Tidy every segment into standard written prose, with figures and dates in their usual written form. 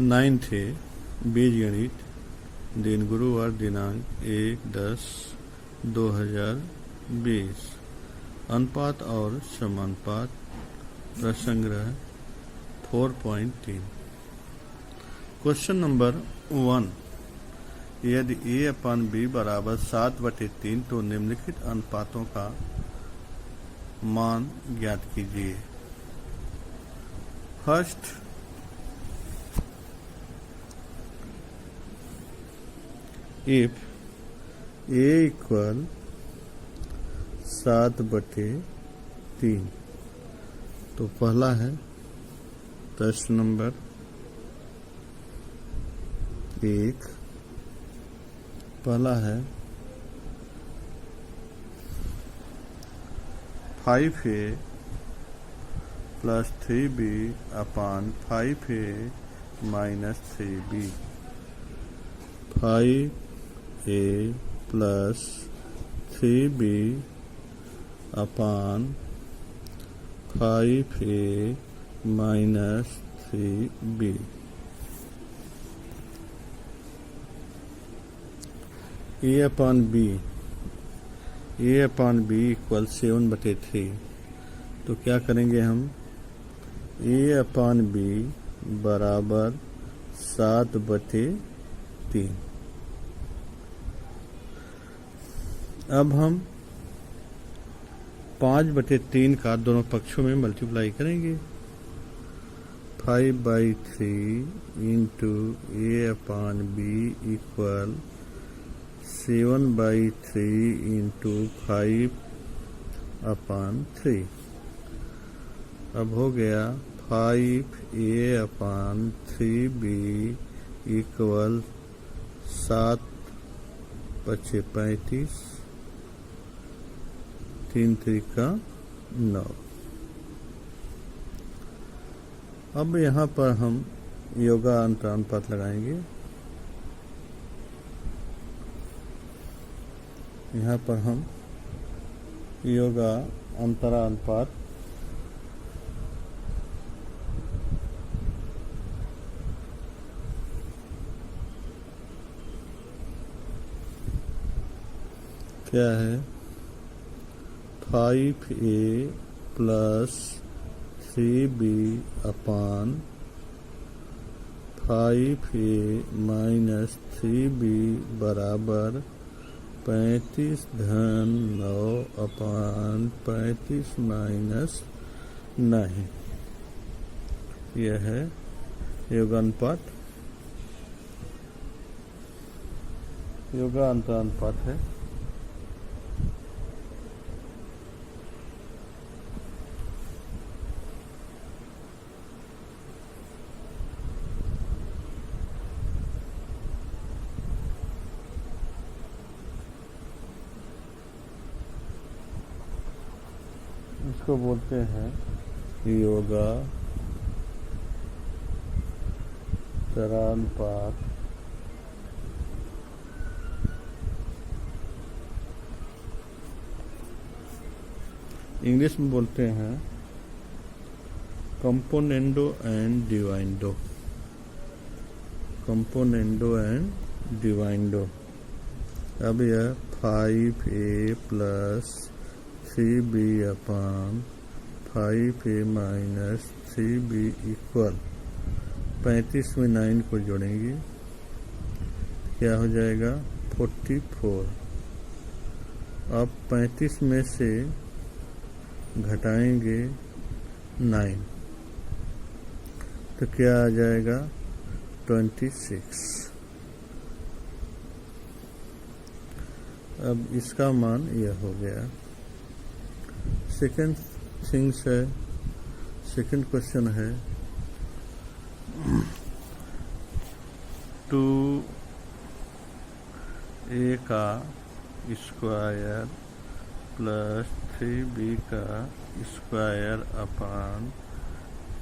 9th बीजगणित दिन गुरुवार दिनांक 1/10/2020 अनुपात और समानुपात प्रसंग्रह 4.3। क्वेश्चन नंबर 1, यदि a/b बराबर 7/3 तो निम्नलिखित अनुपातों का मान ज्ञात कीजिए। फर्स्ट, इफ a इक्वल 7/3 तो पहला है प्रश्न नंबर 1, पहला है 5a + 3b / 5a - 3b। 5a + 3b / 5a - 3b। a/b equal 7/3 तो क्या करेंगे हम? a/b बराबर 7/3। अब हम 5/3 का दोनों पक्षों में मल्टीप्लाई करेंगे। 5/3 इंटू a/b इक्वल 7/3 इंटू 5/3। अब हो गया 5a/3b इक्वल 7×5=35, 3×3=9। अब यहाँ पर हम योगानुपात लगाएंगे। यहाँ पर हम योगानुपात क्या है? 5a + 3b / 5a - 3b बराबर 35/9 - 9। यह है योगानुपात है। इसको बोलते हैं योगानुपात। इंग्लिश में बोलते हैं कंपोनेंडो एंड डिवाइंडो। अब यह 5a + 3b / 5a - 3b equal 35 में 9 को जोड़ेंगे, क्या हो जाएगा? 44। अब 35 में से घटाएंगे 9 तो क्या आ जाएगा? 26। अब इसका मान यह हो गया। सेकंड क्वेश्चन है 2a का स्क्वायर + 3b का स्क्वायर /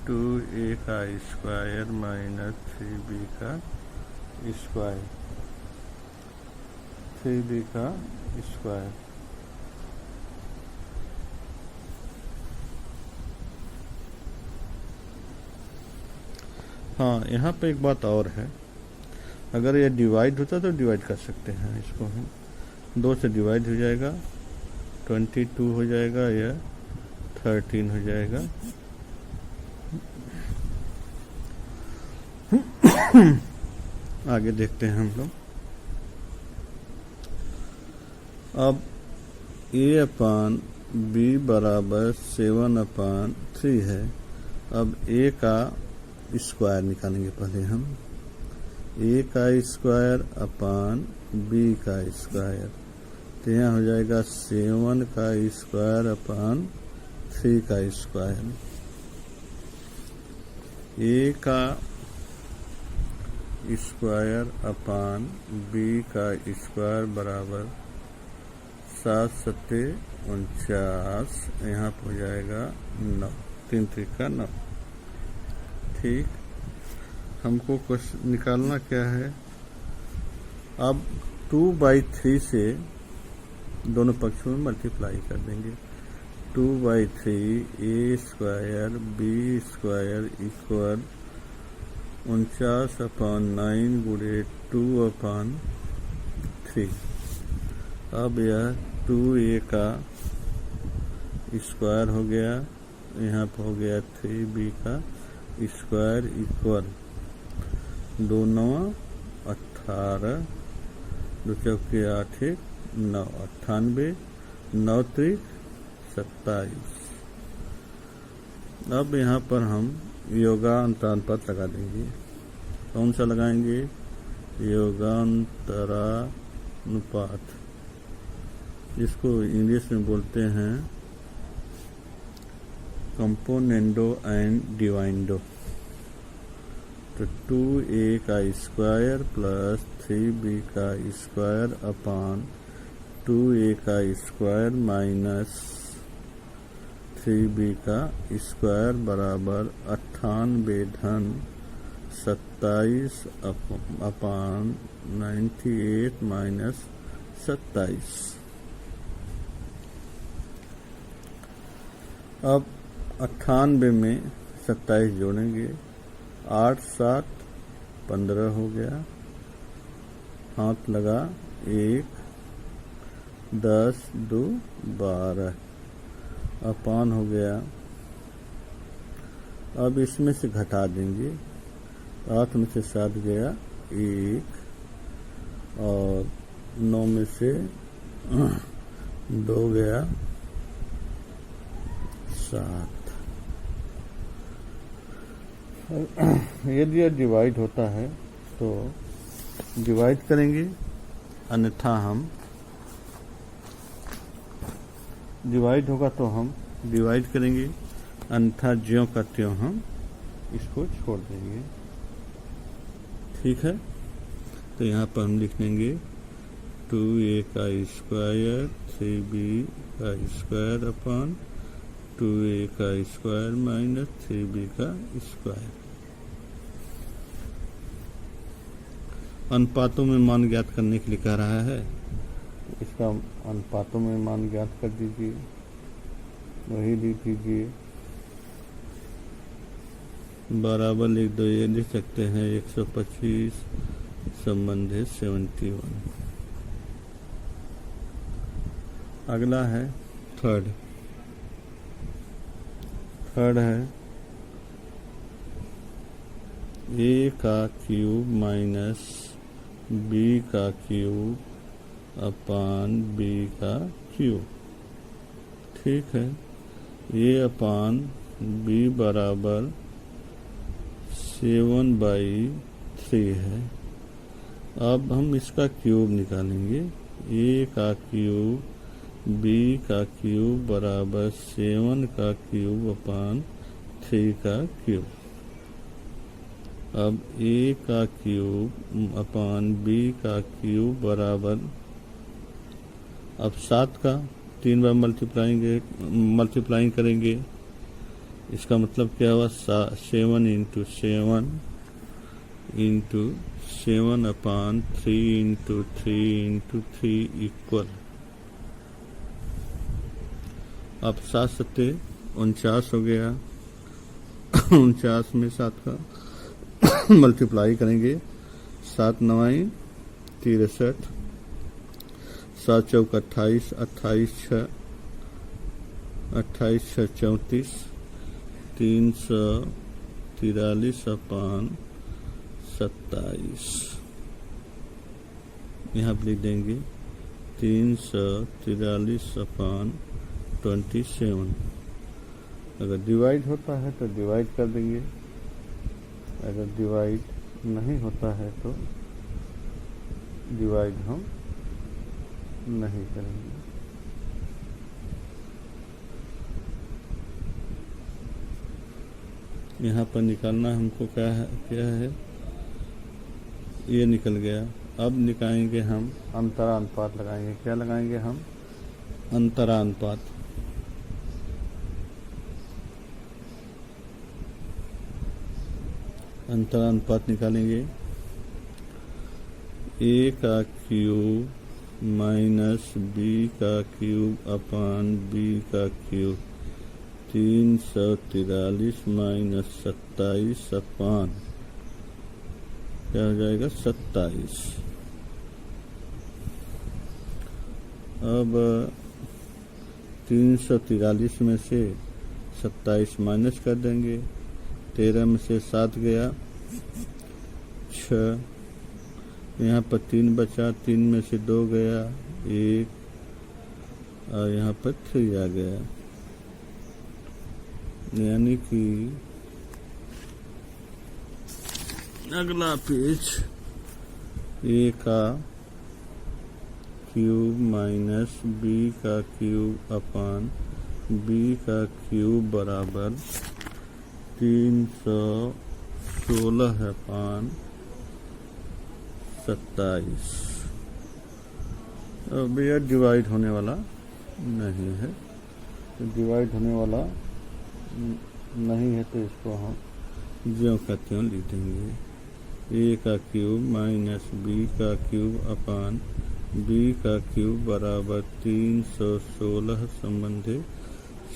2a का स्क्वायर - 3b का स्क्वायर। 3b का स्क्वायर हाँ, यहाँ पे एक बात और है, अगर ये डिवाइड होता तो डिवाइड कर सकते हैं इसको हम, 2 से डिवाइड हो जाएगा, 22 हो जाएगा या 13 हो जाएगा। आगे देखते हैं हम लोग। अब a/b बराबर 7/3 है। अब a का स्क्वायर निकालेंगे पहले हम, a का स्क्वायर अपान b का स्क्वायर, तो यहाँ हो जाएगा 7 का स्क्वायर अपान 3 का स्क्वायर। a का स्क्वायर अपान b का स्क्वायर बराबर 7 सत्ते 49, यहाँ पर हो जाएगा 9, 3 त्रिका 9। ठीक, हमको कुछ निकालना क्या है, अब 2/3 से दोनों पक्षों में मल्टीप्लाई कर देंगे। 2/3 a square b square equal 49/9 गुणे 2/3। अब यह 2a का स्क्वायर हो गया, यहाँ पर हो गया 3b का स्क्वायर इक्वल 2 9 18, 2 चौके 8 9 98, 9 त्रिक 27। अब यहाँ पर हम योगांतरानुपात लगा देंगे। कौन सा लगाएंगे, योगांतरानुपात, जिसको इंग्लिश में बोलते हैं कंपोनेंडो एंड डिवाइंडो। तो 2a का स्क्वायर प्लस 3b का स्क्वायर अपान 2a का स्क्वायर माइनस 3b का स्क्वायर बराबर 98 धन 27 अपान 98 माइनस 27। अब 98 में 27 जोड़ेंगे, 8 7 15 हो गया, हाथ लगा 1, 10 2 12 अपान हो गया। अब इसमें से घटा देंगे, 8 में से 7 गया 1, और 9 में से 2 गया 7। यदि यह डिवाइड होता है तो डिवाइड करेंगे, अन्यथा हम डिवाइड होगा तो हम डिवाइड करेंगे, अन्यथा ज्यों का त्यों हम इसको छोड़ देंगे। ठीक है, तो यहाँ पर हम लिख लेंगे 2a का स्क्वायर 3b का स्क्वायर अपान 2a का स्क्वायर माइनस 3b का स्क्वायर। अनुपातों में मान ज्ञात करने के लिए कह रहा है, इसका अनुपातों में मान ज्ञात कर दीजिए, वही लिख दीजिए, बराबर लिख दो, ये लिख सकते हैं 125 संबंधित 71। अगला है थर्ड है a का क्यूब माइनस b का क्यूब अपान b का क्यूब। ठीक है, a अपान b बराबर 7/3 है। अब हम इसका क्यूब निकालेंगे, a का क्यूब b का क्यूब बराबर 7 का क्यूब अपान 3 का क्यूब। अब a का क्यूब अपान b का क्यूब बराबर, अब 7 का 3 बार मल्टीप्लाइंग करेंगे, इसका मतलब क्या हुआ, 7 इंटू 7 अपान 3 इंटू 3 इक्वल, अब 7 सत्ते 49 हो गया, 49 में 7 का मल्टीप्लाई करेंगे। 7 9 63, 7 चौक 28, 28 6 34, 343 अपान 27। यहाँ पर लिख देंगे 343 अपान 27। अगर डिवाइड होता है तो डिवाइड कर देंगे, अगर डिवाइड नहीं होता है तो डिवाइड हम नहीं करेंगे। यहाँ पर निकालना हमको क्या है, ये निकल गया। अब निकालेंगे हम अंतरानुपात लगाएंगे। क्या लगाएंगे हम? अंतरानुपात। अंतरानुपात निकालेंगे। a का क्यूब माइनस b का क्यूब अपान b का क्यूब 343 माइनस 27 अपान क्या हो जाएगा 27। अब 343 में से 27 माइनस कर देंगे। 13 में से 7 गया 6, यहाँ पर 3 बचा, 3 में से 2 गया 1 और यहाँ पर 3 आ गया। यानी कि अगला पेज a का क्यूब माइनस b का क्यूब अपान b का क्यूब बराबर 316 अपान 27। अब यह डिवाइड होने वाला नहीं है, तो डिवाइड होने वाला नहीं है तो इसको हम ज्यों का त्यों लिख देंगे। a का क्यूब माइनस b का क्यूब अपान b का क्यूब बराबर 316 संबंधी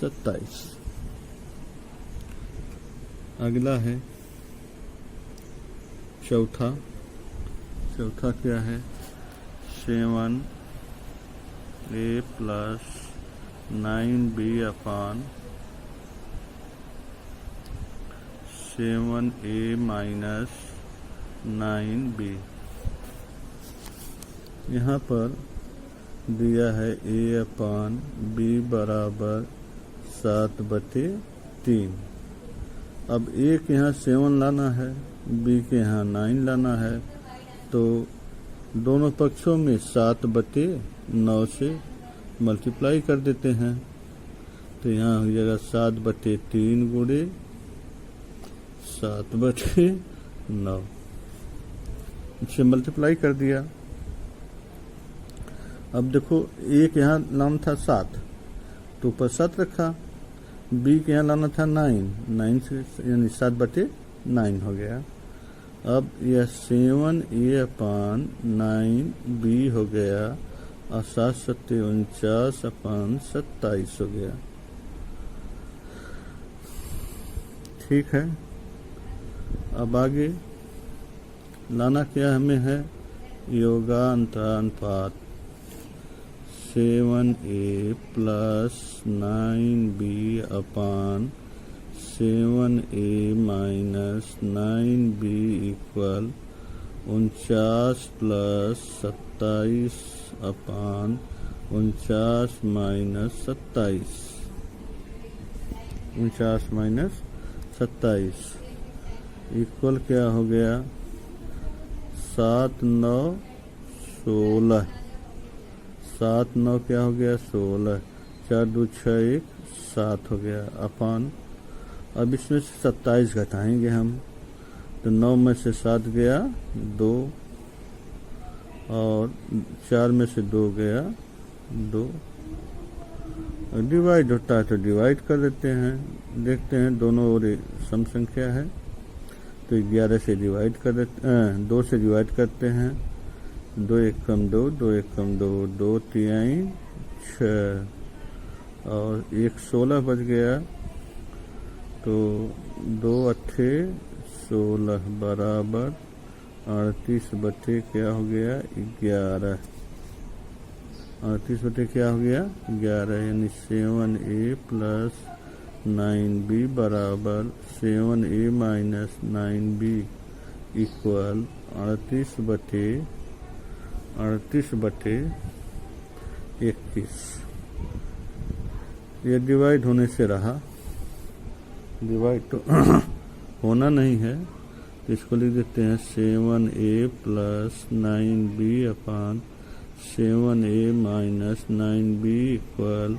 27। अगला है चौथा क्या है? 7a प्लस 9b अपान 7a माइनस 9b। यहाँ पर दिया है a अपान b बराबर 7/3। अब a के यहाँ 7 लाना है, b के यहाँ 9 लाना है, तो दोनों पक्षों में 7/9 से मल्टीप्लाई कर देते हैं। तो यहाँ हो जाएगा 7/3 गुणे 7/9, इसे मल्टीप्लाई कर दिया। अब देखो a के यहाँ लाना था 7 तो ऊपर 7 रखा, b के यहाँ लाना था 9 से यानी 7/9 हो गया। अब यह 7a अपान 9b हो गया और 7 7 49 अपान 27 हो गया। ठीक है, अब आगे लाना क्या हमें है? योगांतरानुपात। 7a प्लस 9b अपान 7a minus 9b equal 49 plus 27 अपान 49 माइनस 27। 49 माइनस 27 इक्वल क्या हो गया? 7 9 16। 7 9 क्या हो गया? 16। 4 2 6 1 7 हो गया अपान। अब इसमें से 27 घटाएंगे हम, तो 9 में से 7 गया 2 और 4 में से 2 गया 2। डिवाइड होता है तो डिवाइड कर देते हैं। देखते हैं दोनों ओर सम संख्या है तो 11 से डिवाइड कर देते हैं, 2 से डिवाइड करते हैं। 2 1 कम 2, 2 1 कम 2, 2 3 6 और 1 16 बच गया। तो 2 8 16 बराबर 38 बटे क्या हो गया 11। 38 बटे क्या हो गया 11, यानी 7a प्लस 9b बराबर 7a माइनस 9b इक्वल 38 बटे 21। ये डिवाइड होने से रहा, डिवाइड तो होना नहीं है, तो इसको लिख देते हैं 7a प्लस 9b अपान 7a माइनस 9b इक्वल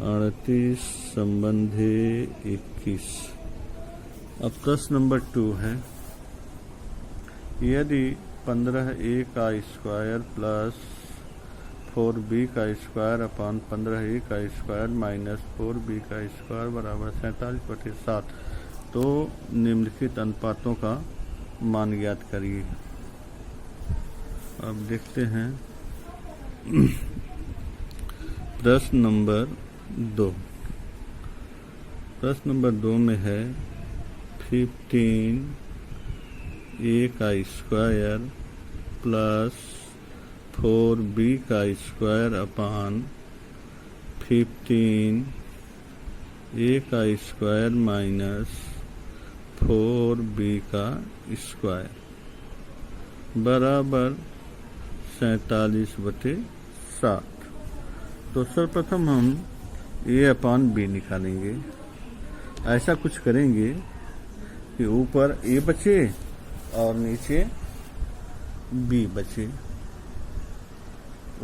38 संबंधे 21। अब प्रश्न नंबर 2 है, यदि 15a का स्क्वायर प्लस 4b का स्क्वायर अपान 15a का स्क्वायर माइनस 4b का स्क्वायर बराबर 47/7, तो निम्नलिखित अनुपातों का मान ज्ञात करिए। अब देखते हैं प्रश्न नंबर 2। प्रश्न नंबर 2 में है 15a का स्क्वायर प्लस 4b का स्क्वायर अपान 15a का स्क्वायर माइनस 4b का स्क्वायर बराबर 47/7। तो सर्वप्रथम हम a अपान b निकालेंगे। ऐसा कुछ करेंगे कि ऊपर a बचे और नीचे b बचे।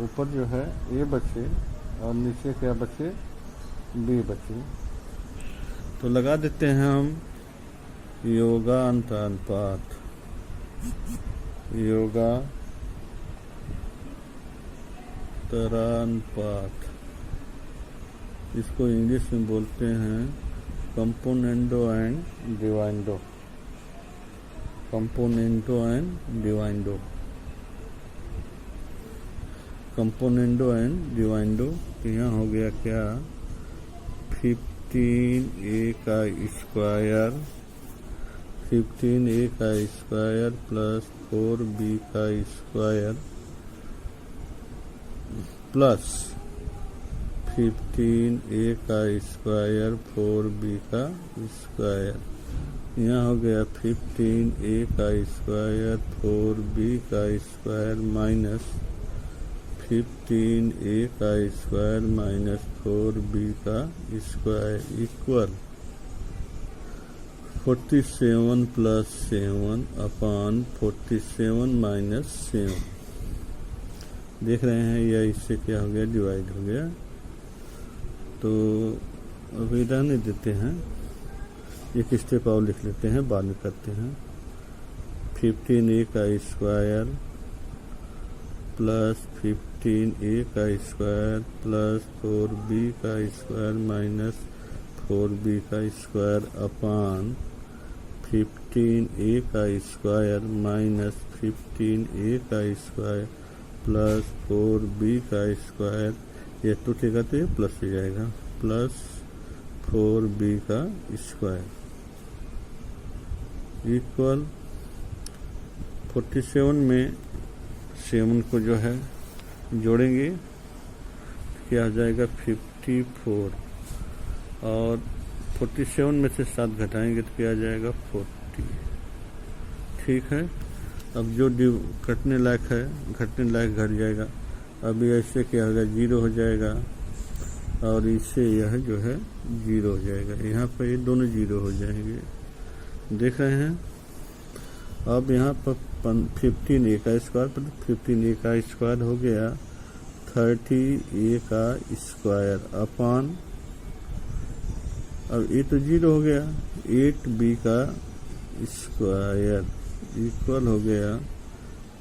ऊपर जो है a बचे और नीचे क्या बचे b बचे। तो लगा देते हैं हम योगांतरानुपात। योगांतरानुपात इसको इंग्लिश में बोलते हैं componendo and dividendo. Componendo and dividendo. Componendo and dividendo. यहाँ हो गया क्या 15a का स्क्वायर, 15a का स्क्वायर प्लस 4b का स्क्वायर प्लस 15a का स्क्वायर 4b का स्क्वायर। यहाँ हो गया 15a का स्क्वायर 4b का स्क्वायर माइनस 15a का स्क्वायर माइनस 4b का स्क्वायर इक्वल 47 प्लस 7 अपान 47 माइनस 7। देख रहे हैं यह इससे क्या हो गया डिवाइड हो गया। तो अभी रहने देते हैं, एक स्टेप और लिख लेते हैं, बाद में करते हैं। 15a का स्क्वायर प्लस 15a का स्क्वायर प्लस 4b का स्क्वायर माइनस 4b का स्क्वायर अपान 15a का स्क्वायर माइनस 15a का स्क्वायर प्लस 4b का स्क्वायर, ये टूटेगा तो ये प्लस हो जाएगा, प्लस 4b का स्क्वायर इक्वल 47 में 7 को जो है जोड़ेंगे क्या हो जाएगा 54 और 47 में से 7 घटाएंगे तो क्या आ जाएगा 40। ठीक है। अब जो कटने लायक है घटने लायक घट जाएगा। अभी ऐसे क्या होगा 0 हो जाएगा और इससे यह जो है 0 हो जाएगा। यहाँ पर ये दोनों 0 हो जाएंगे, देख रहे हैं। अब यहाँ पर 15a का स्क्वायर पर 15a का स्क्वायर हो गया 30a का स्क्वायर अपान, अब ये तो 0 हो गया 8b का स्क्वायर इक्वल हो गया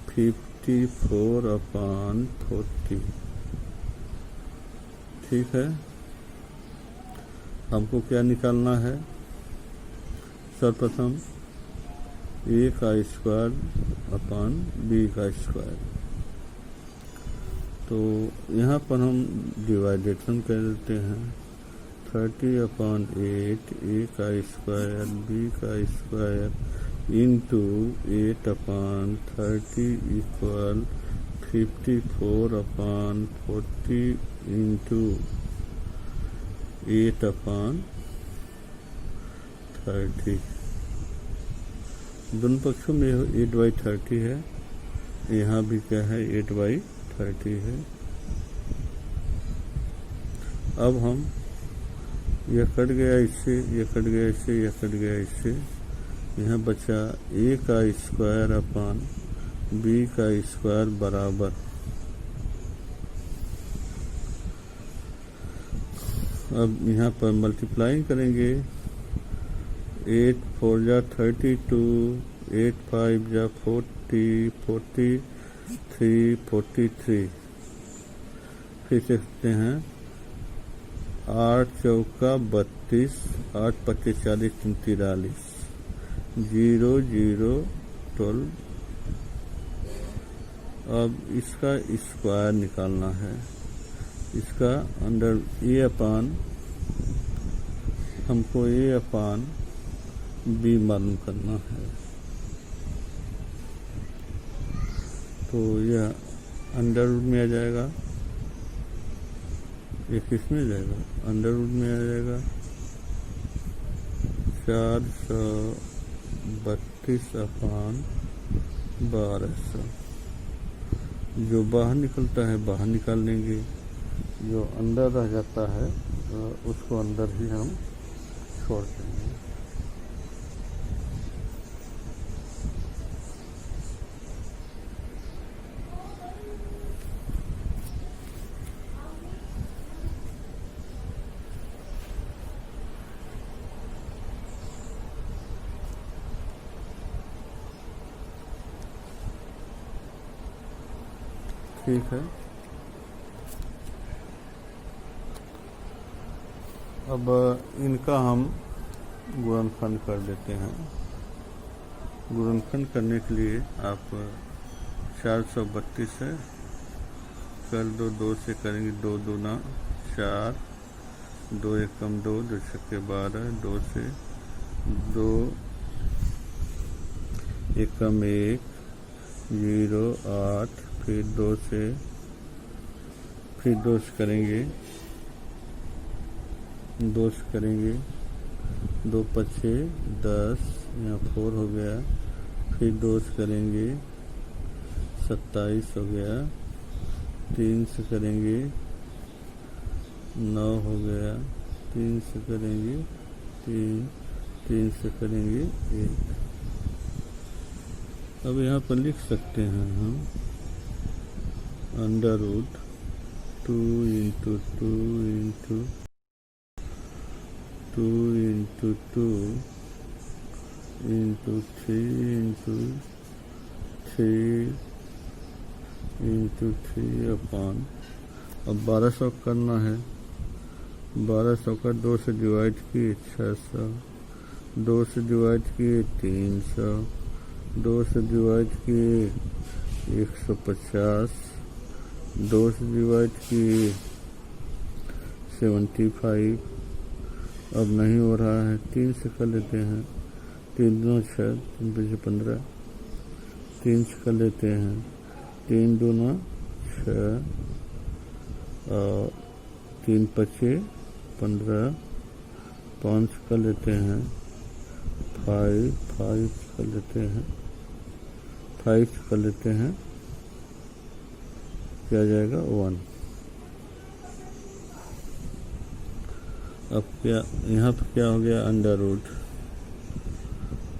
54 अपान 40। ठीक है। हमको क्या निकालना है, सर्वप्रथम a का स्क्वायर अपान b का स्क्वायर। तो यहाँ पर हम डिवाइडेशन कर देते हैं 30/8 a का स्क्वायर b का स्क्वायर इंटू 8/30 इक्वल 54/40 इंटू 8/30। दोनों पक्षों में 8/30 है, यहाँ भी क्या है 8/30 है। अब हम यह कट गया इससे, यह कट गया इससे, यह कट गया इससे, यहाँ बचा a का स्क्वायर अपान b का स्क्वायर बराबर, अब यहाँ पर मल्टीप्लाइंग करेंगे। 8 4 जा 32, 8 5 जा 40, 43, फिर देखते हैं 8 चौका 32, 8 पच्चीस 40, 43, 0 0 12। अब इसका स्क्वायर निकालना है, इसका अंडर हमको a/b मालूम करना है। तो यह अंडर रूट में आ जाएगा, ये किस में आ जाएगा, अंडर रूट में आ जाएगा। 432/1200। जो बाहर निकलता है बाहर निकाल लेंगे, जो अंदर रह जाता है उसको अंदर ही हम छोड़ देंगे। ठीक है, अब इनका हम गुणनखंड कर देते हैं। गुणनखंड करने के लिए आप 432 है, कर दो, 2 से करेंगे, 2 दूना 4, 2 एकम 2, 2 छक्के 12, 2 से 2 एकम 1, 0 8, फिर 2 से करेंगे, 2 से करेंगे, 2 पच्चे 10, यहाँ 4 हो गया, फिर 2 से करेंगे 27 हो गया, 3 से करेंगे 9 हो गया, 3 से करेंगे 3 से करेंगे 1। अब यहाँ पर लिख सकते हैं हम under root 2 into 2 into 2 into 2 into 3 into 3 into 3 अपान, अब 1200 करना है। 1200 का 2 से डिवाइड किए 600, 2 से डिवाइड किए 300, 2 से डिवाइड किए 150, 2 से डिवाइड किए 75। अब नहीं हो रहा है, 3 से कर लेते हैं, 3 दूना 6, 3 पीछे 15, 3 से कर लेते हैं, 3 दूना 6 और 3 पच्चे 15, 5 कर लेते हैं, 5 कर लेते हैं, 5 कर लेते हैं, क्या जाएगा 1। अब क्या यहाँ पर क्या हो गया, अंडर रूट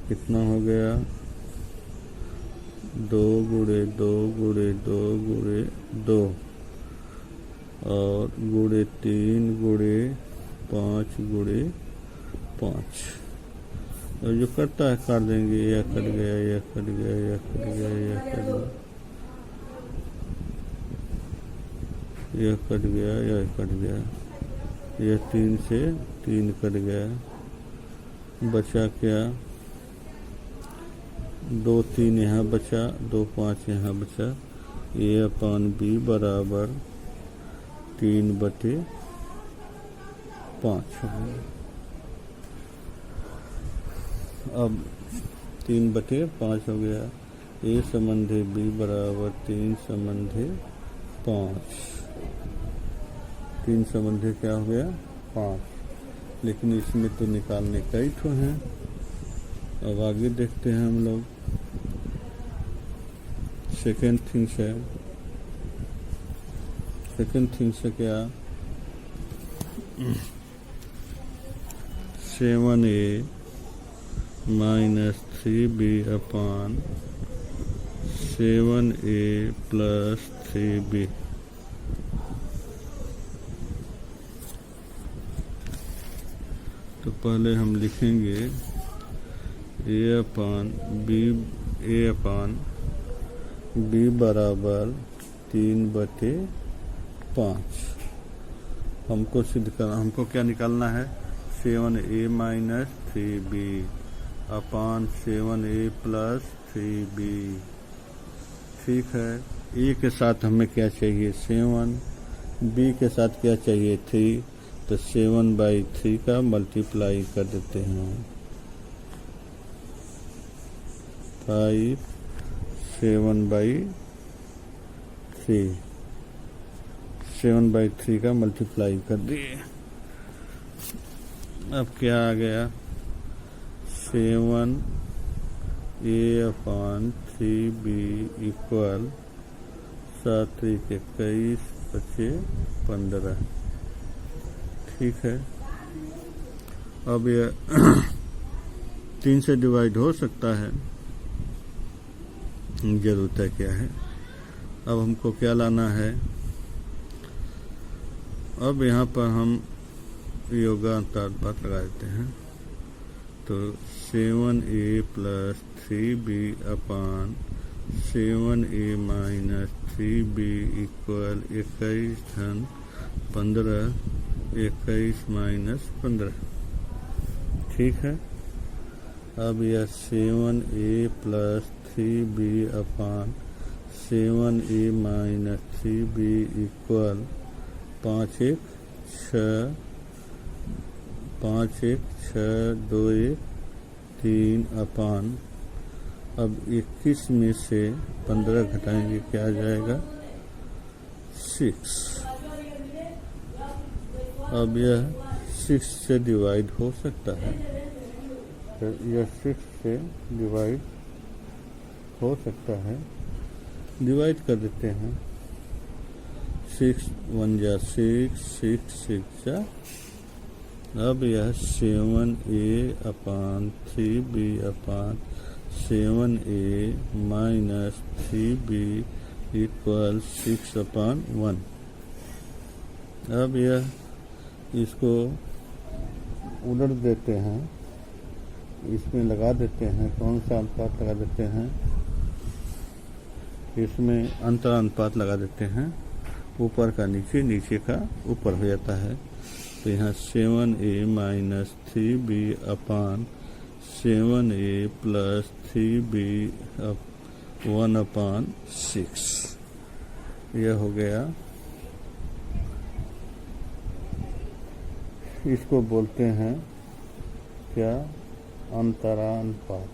कितना हो गया, 2 गुणे 2 गुणे 2 गुणे 2 और गुणे 3 गुणे 5 गुणे 5। और जो कटता है काट देंगे, यह कट गया, यह कट गया, यह कट गया, यह कट गया, यह कट गया, यह कट गया, यह 3 से 3 कट गया, बचा क्या 2 3 यहाँ बचा, 2 5 यहाँ बचा, a/b बराबर 3/5 हो गया। अब 3/5 हो गया। A संबंधी B बराबर 3 संबंधी 5। 3 संबंधी क्या हो गया 5। लेकिन इसमें तो निकालने कई ठो हैं। अब आगे देखते हैं हम लोग। सेकेंड थिंग से क्या 7A - 3B अपान 7A + 3B। तो पहले हम लिखेंगे A अपान B बराबर 3/5। हमको क्या निकालना है 7A - 3B अपान 7A + 3B। ठीक है। A के साथ हमें क्या चाहिए 7, B के साथ क्या चाहिए 3, तो 7/3 का मल्टीप्लाई कर देते हैं 5 7/3 7/3 का मल्टीप्लाई कर दिए। अब क्या आ गया 7A अपान 3B इक्वल 7 × 21 = 15। ठीक है। अब यह 3 से डिवाइड हो सकता है, जरूरत है क्या है। अब हमको क्या लाना है, अब यहाँ पर हम योगानुपात लगा देते हैं। तो 7A + 3B अपान 7A - 3B इक्वल 21/15 21 - 15। ठीक है। अब यह 7A + 3B अपान 7A - 3B इक्वल 5 1 6 5 1 6 2 1 3 अपान, अब 21 में से 15 घटाएंगे क्या आ जाएगा 6। अब यह 6 से डिवाइड हो सकता है, तो यह 6 से डिवाइड हो सकता है, डिवाइड कर देते हैं। 6 1 जा 6 6 6 जा। अब यह 7A अपान 3B अपान 7A - 3B इक्वल 6/1। अब यह इसको उलट देते हैं, इसमें लगा देते हैं। कौन सा अनुपात लगा देते हैं, इसमें अंतरानुपात लगा देते हैं। ऊपर का नीचे, नीचे का ऊपर हो जाता है। तो यहाँ 7A - 3B अपान 7A + 3B 1/6। यह हो गया, इसको बोलते हैं क्या अंतरानुपात।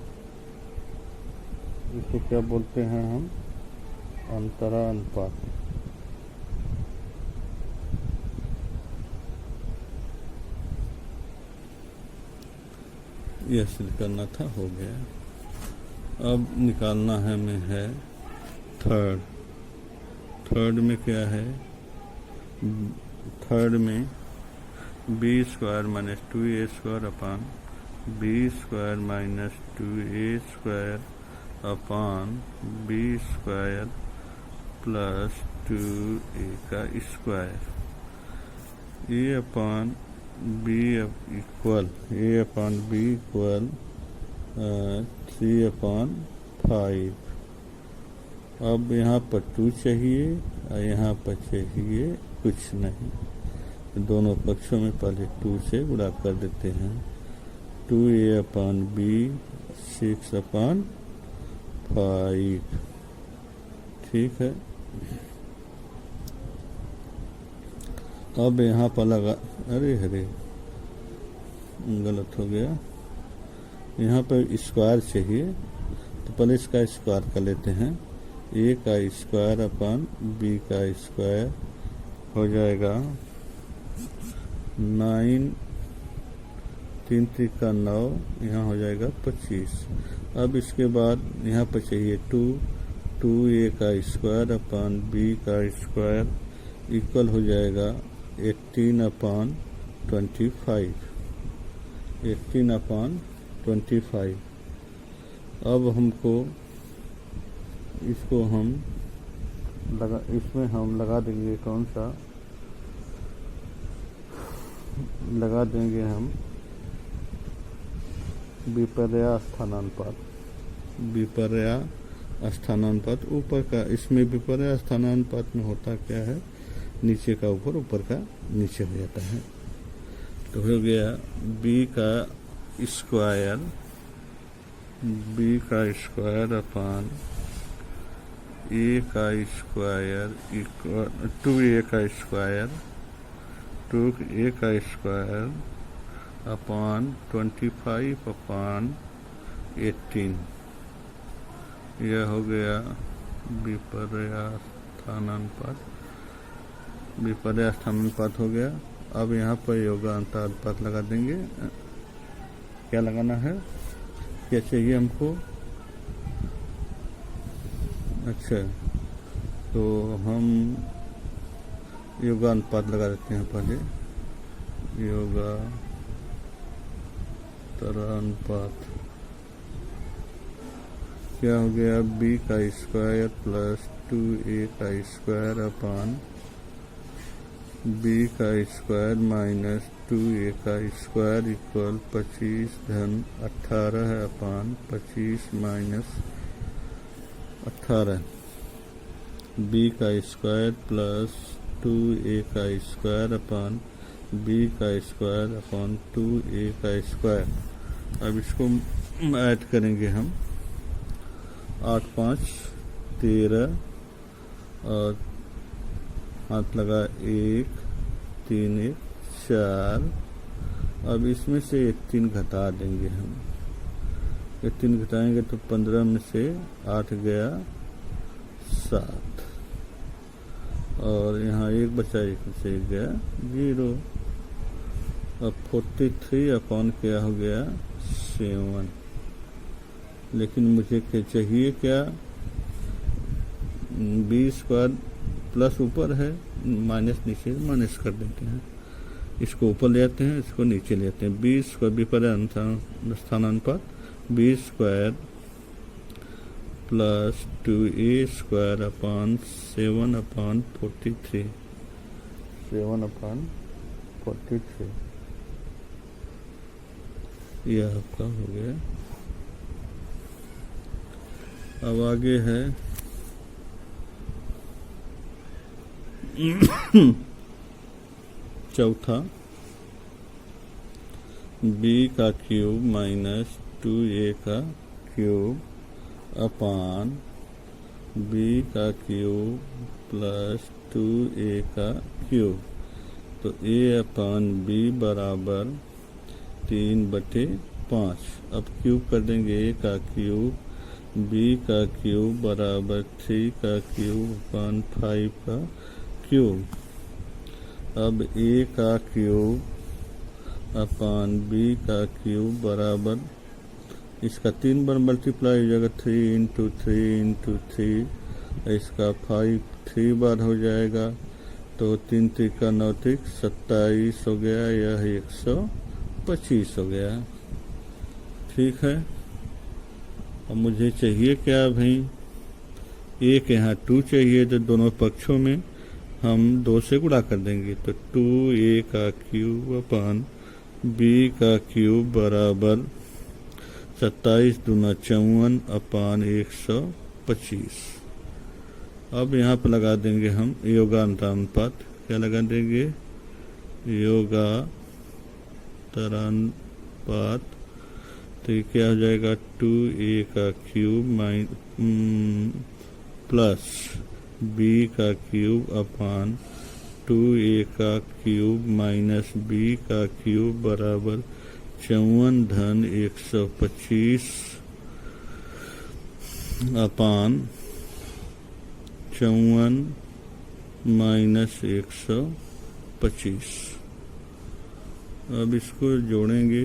इसको क्या बोलते हैं हम अंतरानुपात। यह सिद्ध करना था, हो गया। अब निकालना है में है थर्ड में क्या है, थर्ड में B² - 2A² अपान B² - 2A² अपान B² + 2A का square. A upon B equal 3/5। अब यहाँ पर 2 चाहिए और यहाँ पर चाहिए कुछ नहीं, दोनों पक्षों में पहले 2 से गुणा कर देते हैं। 2A/B 6/5। ठीक है। अब यहाँ पर लगा, अरे गलत हो गया। यहाँ पर स्क्वायर चाहिए, तो पहले इसका स्क्वायर कर लेते हैं। ए का स्क्वायर अपन बी का स्क्वायर हो जाएगा 9, 3 3 9, यहाँ हो जाएगा 25। अब इसके बाद यहाँ पर चाहिए 2 ए का स्क्वायर अपन बी का स्क्वायर इक्वल हो जाएगा 18/25। 18/25। अब हमको इसको इसमें हम लगा देंगे, कौन सा लगा देंगे हम, विपर्या स्थानानुपात। विपर्या स्थानानुपात ऊपर का, इसमें विपर्या स्थानानुपात में होता क्या है, नीचे का ऊपर, ऊपर का नीचे हो जाता है। तो हो गया बी का स्क्वायर अपन ए का स्क्वायर इक्वल 2a का स्क्वायर, 2a का स्क्वायर अपन 25/18। यह हो गया विपर्या स्थानानुपात हो गया। अब यहाँ पर योगानुपात लगा देंगे। क्या लगाना है, क्या चाहिए हमको, अच्छा तो हम योगानुपात लगा देते हैं पहले। योगानुपात क्या हो गया, बी का स्क्वायर प्लस 2a का स्क्वायर अपन बी का स्क्वायर माइनस 2a का स्क्वायर इक्वल 25/18/25 माइनस 18। बी का स्क्वायर प्लस 2a का स्क्वायर अपन बी का स्क्वायर अपन 2a का स्क्वायर। अब इसको ऐड करेंगे हम, 8 5 13 और हाथ लगा 1 3 1 4। अब इसमें से 3 घटा देंगे हम, 3 घटाएंगे तो 15 में से 8 गया 7 और यहाँ 1 बचा, 1 में से 1 गया 0। अब 43 अपन क्या हो गया 7। लेकिन मुझे क्या चाहिए, क्या बी स्क्वायर प्लस ऊपर है, माइनस नीचे, माइनस कर देते हैं। इसको ऊपर ले आते हैं, इसको नीचे ले आते हैं। बी स्क्वायर विपर्या स्थानानुपात, B square plus 2a square अपन 7/43। 7/43 यह आपका हो गया। अब आगे है चौथा, बी का क्यूब माइनस 2a का क्यूब अपान बी का क्यूब प्लस 2a का क्यूब। तो a अपान बी बराबर 3/5। अब क्यूब कर देंगे, a का क्यूब बी का क्यूब बराबर 3 का क्यूब अपान 5 का क्यूब। अब a का क्यूब अपान बी का क्यूब बराबर, इसका 3 बार मल्टीप्लाई हो जाएगा, 3 × 3 × 3, इसका 5 3 बार हो जाएगा, तो 3 3 9 27 हो गया, यह 125 हो गया। ठीक है। अब मुझे चाहिए क्या भाई, एक यहाँ 2 चाहिए, तो दोनों पक्षों में हम 2 से गुणा कर देंगे। तो 2a का क्यूब अपान बी का क्यूब बराबर 27 दूना 54 अपान 125। अब यहाँ पर लगा देंगे हम योगानुपात। क्या लगा देंगे, योगानुपात। तो ये क्या हो जाएगा, 2a का क्यूब प्लस बी का क्यूब अपान 2a का क्यूब माइनस बी का क्यूब बराबर 54 धन 125 अपान 54 माइनस 125। अब इसको जोड़ेंगे।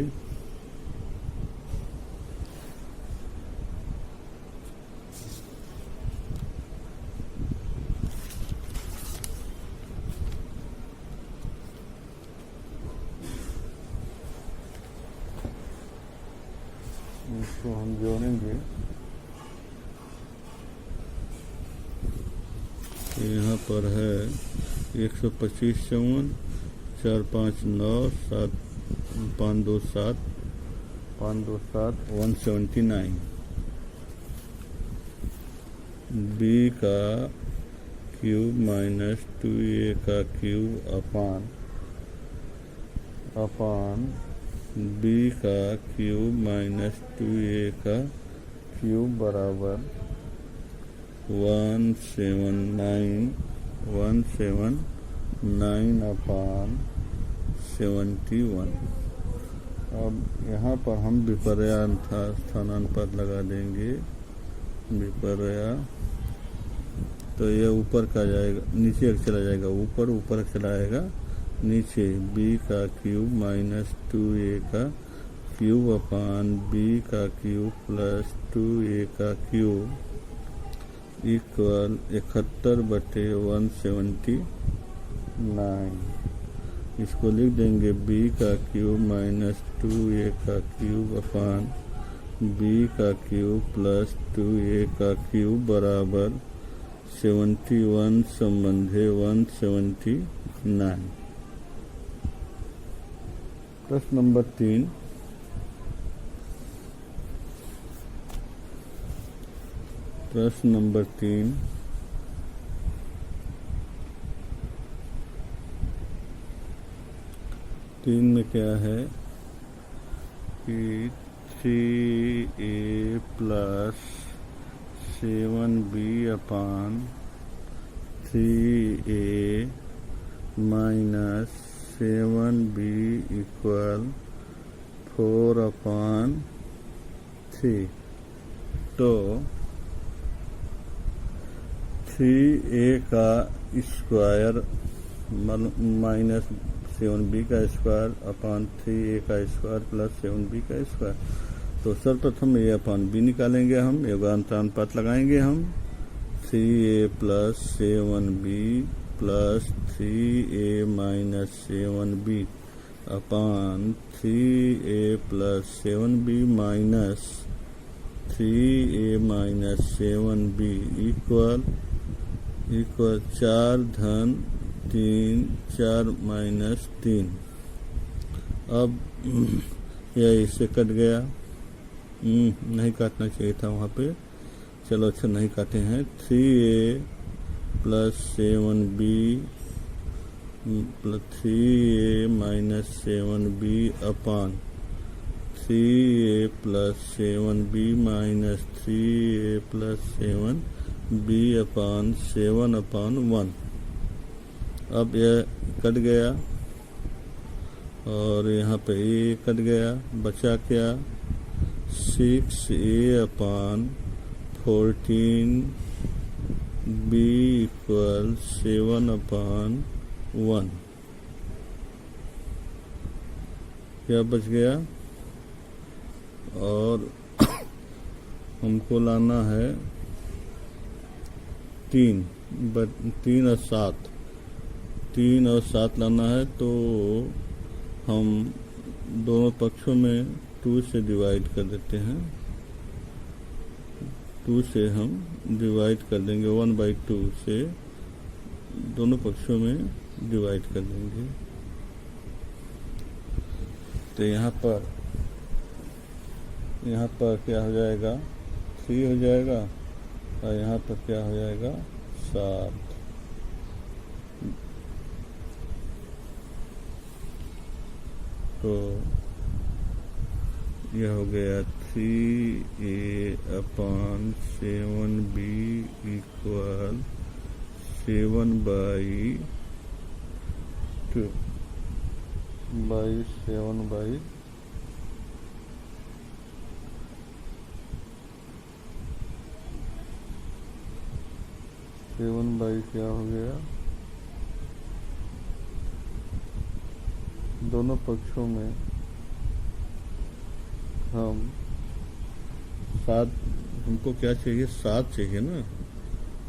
इसको हम जोड़ेंगे। यहाँ पर है 125 54 4 5 9 7 5 2 7 5 2 7 179। बी का क्यूब माइनस 2a का क्यूब अपान बी का क्यूब माइनस 2a का क्यूब बराबर 179 अपान 71। अब यहाँ पर हम विपर्या स्थानांतर लगा देंगे। विपर्या तो ये ऊपर का जाएगा, नीचे चला जाएगा, ऊपर चला जाएगा नीचे। b का क्यूब माइनस 2a का क्यूब अपान b का क्यूब प्लस 2a का क्यूब इक्वल 71/179। इसको लिख देंगे b का क्यूब माइनस 2a का क्यूब अपान b का क्यूब प्लस 2a का क्यूब बराबर 71 संबंधे 179। प्रश्न नंबर 3। प्रश्न नंबर 3। में क्या है कि 3a प्लस 7b अपान 3a माइनस 7b इक्वल 4/3। तो 3a का स्क्वायर माइनस 7b का स्क्वायर अपान 3a का स्क्वायर प्लस 7b का स्क्वायर। तो सर्वप्रथम a अपान b निकालेंगे, हम योगानुपात लगाएंगे। हम 3a plus 7b plus 3a minus 7b अपान 3a plus 7b minus 3a minus 7b equal 4 धन 3 4 माइनस 3। अब यह इससे कट गया, नहीं काटना चाहिए था वहाँ पे, चलो अच्छा नहीं काटे हैं। 3a plus 7b plus 3a minus 7b अपान 3a plus 7b minus 3a plus 7b अपान 7/1। अब यह कट गया और यहाँ पे a कट गया, बचा क्या 6a अपान 14 b इक्वल 7/1। क्या बच गया? और हमको लाना है 3 और 7 लाना है। तो हम दोनों पक्षों में 2 से डिवाइड कर देते हैं। 2 से हम डिवाइड कर देंगे, 1/2 से दोनों पक्षों में डिवाइड कर देंगे। तो यहाँ पर क्या हो जाएगा 3 हो जाएगा और यहाँ पर क्या हो जाएगा 7। तो यह हो गया 3a अपान 7b इक्वल 7/2 7/2। 7 क्या हो गया, दोनों पक्षों में हम 7, हमको क्या चाहिए, 7 चाहिए ना,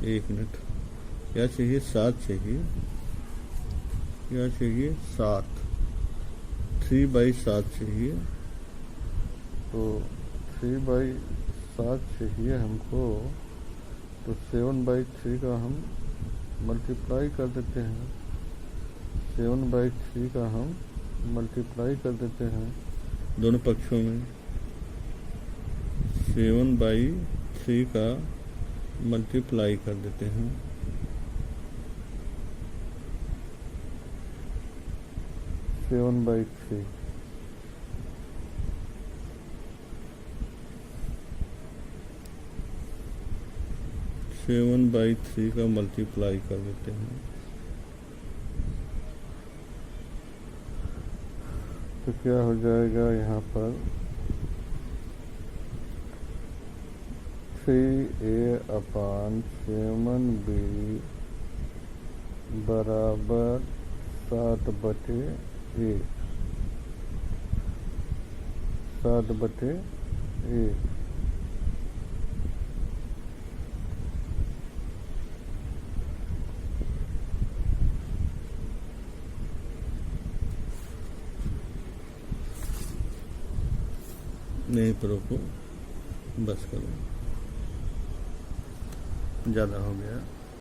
1 मिनट, क्या चाहिए, 7 चाहिए, क्या चाहिए, 7, 3/7 चाहिए। तो 3/7 चाहिए हमको, तो 7/3 का हम मल्टीप्लाई कर देते हैं, 7/3 का हम मल्टीप्लाई कर देते हैं दोनों पक्षों में। 7/3 का मल्टीप्लाई कर देते हैं, 7/3, सेवन बाई थ्री का मल्टीप्लाई कर देते हैं, तो क्या हो जाएगा यहाँ पर 3a/7b बराबर 7/1, 7/1। नहीं पर रोको, बस करो, ज़्यादा हो गया।